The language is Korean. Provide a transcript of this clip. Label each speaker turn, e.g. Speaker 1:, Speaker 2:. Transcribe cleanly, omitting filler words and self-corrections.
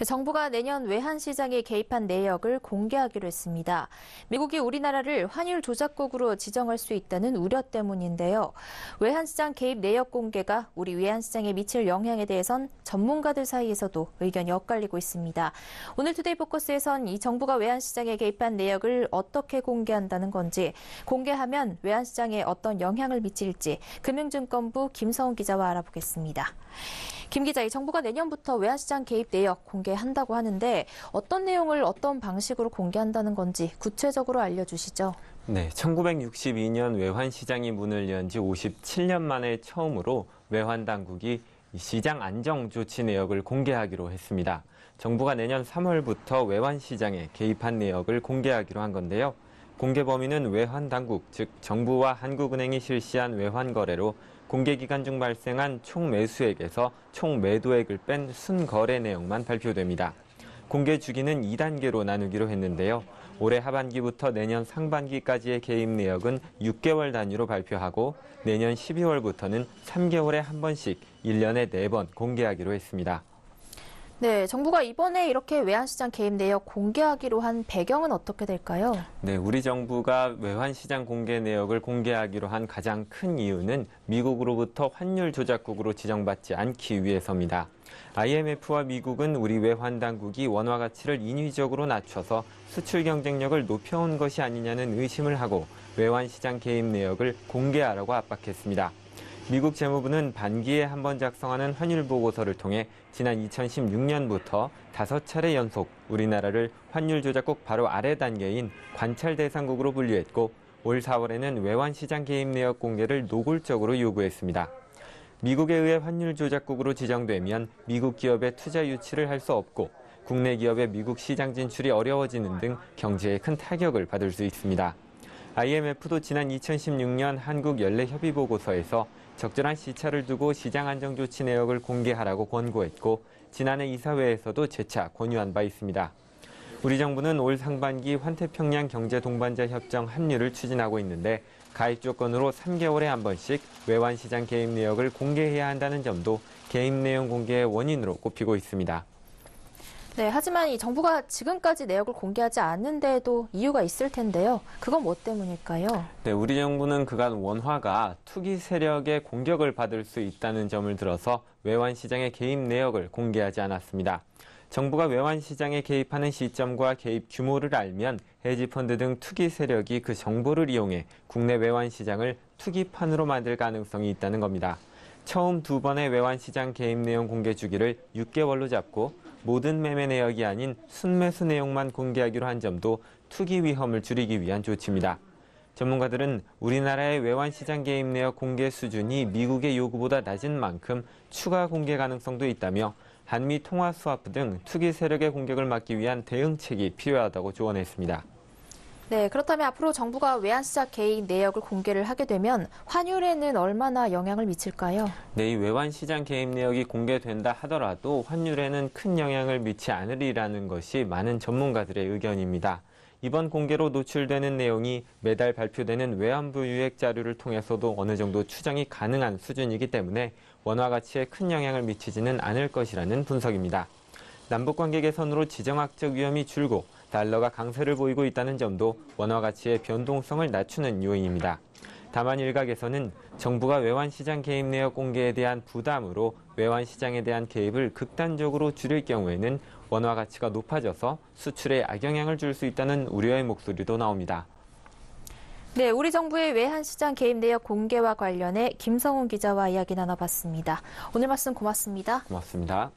Speaker 1: 정부가 내년 외환시장에 개입한 내역을 공개하기로 했습니다. 미국이 우리나라를 환율 조작국으로 지정할 수 있다는 우려 때문인데요. 외환시장 개입 내역 공개가 우리 외환시장에 미칠 영향에 대해선 전문가들 사이에서도 의견이 엇갈리고 있습니다. 오늘 투데이 포커스에선 이 정부가 외환시장에 개입한 내역을 어떻게 공개한다는 건지, 공개하면 외환시장에 어떤 영향을 미칠지 금융증권부 김성훈 기자와 알아보겠습니다. 김 기자, 이 정부가 내년부터 외환시장 개입 내역 공개한다고 하는데 어떤 내용을 어떤 방식으로 공개한다는 건지 구체적으로 알려주시죠.
Speaker 2: 네, 1962년 외환시장이 문을 연 지 57년 만에 처음으로 외환당국이 시장 안정 조치 내역을 공개하기로 했습니다. 정부가 내년 3월부터 외환시장에 개입한 내역을 공개하기로 한 건데요. 공개 범위는 외환당국, 즉 정부와 한국은행이 실시한 외환거래로 공개기간 중 발생한 총 매수액에서 총 매도액을 뺀 순거래 내용만 발표됩니다. 공개 주기는 2단계로 나누기로 했는데요. 올해 하반기부터 내년 상반기까지의 개입 내역은 6개월 단위로 발표하고 내년 12월부터는 3개월에 한 번씩 1년에 4번 공개하기로 했습니다.
Speaker 1: 네, 정부가 이번에 이렇게 외환시장 개입 내역 공개하기로 한 배경은 어떻게 될까요?
Speaker 2: 네, 우리 정부가 외환시장 공개 내역을 공개하기로 한 가장 큰 이유는 미국으로부터 환율 조작국으로 지정받지 않기 위해서입니다. IMF와 미국은 우리 외환당국이 원화 가치를 인위적으로 낮춰서 수출 경쟁력을 높여온 것이 아니냐는 의심을 하고 외환시장 개입 내역을 공개하라고 압박했습니다. 미국 재무부는 반기에 한 번 작성하는 환율 보고서를 통해 지난 2016년부터 5차례 연속 우리나라를 환율 조작국 바로 아래 단계인 관찰 대상국으로 분류했고 올 4월에는 외환시장 개입 내역 공개를 노골적으로 요구했습니다. 미국에 의해 환율 조작국으로 지정되면 미국 기업의 투자 유치를 할 수 없고 국내 기업의 미국 시장 진출이 어려워지는 등 경제에 큰 타격을 받을 수 있습니다. IMF도 지난 2016년 한국연례협의보고서에서 적절한 시차를 두고 시장 안정 조치 내역을 공개하라고 권고했고 지난해 이사회에서도 재차 권유한 바 있습니다. 우리 정부는 올 상반기 환태평양 경제동반자 협정 합류를 추진하고 있는데 가입 조건으로 3개월에 한 번씩 외환시장 개입 내역을 공개해야 한다는 점도 개입 내용 공개의 원인으로 꼽히고 있습니다.
Speaker 1: 네, 하지만 이 정부가 지금까지 내역을 공개하지 않는데도 이유가 있을 텐데요. 그건 뭐 때문일까요?
Speaker 2: 네, 우리 정부는 그간 원화가 투기 세력의 공격을 받을 수 있다는 점을 들어서 외환시장의 개입 내역을 공개하지 않았습니다. 정부가 외환시장에 개입하는 시점과 개입 규모를 알면 헤지펀드 등 투기 세력이 그 정보를 이용해 국내 외환시장을 투기판으로 만들 가능성이 있다는 겁니다. 처음 2번의 외환시장 개입 내용 공개 주기를 6개월로 잡고 모든 매매 내역이 아닌 순매수 내용만 공개하기로 한 점도 투기 위험을 줄이기 위한 조치입니다. 전문가들은 우리나라의 외환시장 개입 내역 공개 수준이 미국의 요구보다 낮은 만큼 추가 공개 가능성도 있다며 한미 통화 스와프 등 투기 세력의 공격을 막기 위한 대응책이 필요하다고 조언했습니다.
Speaker 1: 네, 그렇다면 앞으로 정부가 외환시장 개입 내역을 공개를 하게 되면 환율에는 얼마나 영향을 미칠까요?
Speaker 2: 네, 이 외환시장 개입 내역이 공개된다 하더라도 환율에는 큰 영향을 미치지 않으리라는 것이 많은 전문가들의 의견입니다. 이번 공개로 노출되는 내용이 매달 발표되는 외환부 유액 자료를 통해서도 어느 정도 추정이 가능한 수준이기 때문에 원화 가치에 큰 영향을 미치지는 않을 것이라는 분석입니다. 남북관계 개선으로 지정학적 위험이 줄고 달러가 강세를 보이고 있다는 점도 원화 가치의 변동성을 낮추는 요인입니다. 다만 일각에서는 정부가 외환시장 개입 내역 공개에 대한 부담으로 외환시장에 대한 개입을 극단적으로 줄일 경우에는 원화 가치가 높아져서 수출에 악영향을 줄 수 있다는 우려의 목소리도 나옵니다.
Speaker 1: 네, 우리 정부의 외환시장 개입 내역 공개와 관련해 김성훈 기자와 이야기 나눠봤습니다. 오늘 말씀 고맙습니다.
Speaker 2: 고맙습니다.